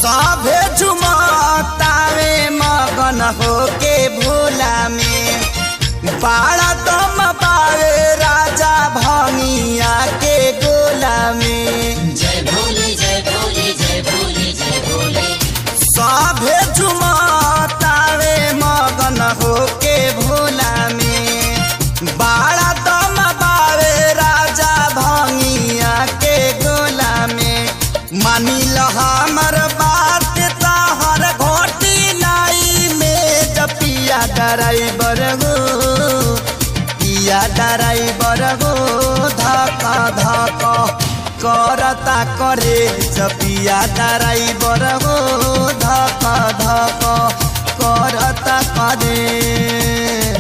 सभे झुमतावे मगन होके भोला में बाड़ा दम पावे राजा भंगिया के गोला में। जय भोले जय भोले जय भोले जय भोले। सभे झुमतावे मगन होके भोला में बाड़ा दम पावे राजा भंगिया के गोला में। मानिल हमर बात ताहर घोटी नाई में जपिया ड्राइवर गो पिया ड्राइवर गो धक धक करता करे जपिया ड्राइवर गो धक धक करता करे।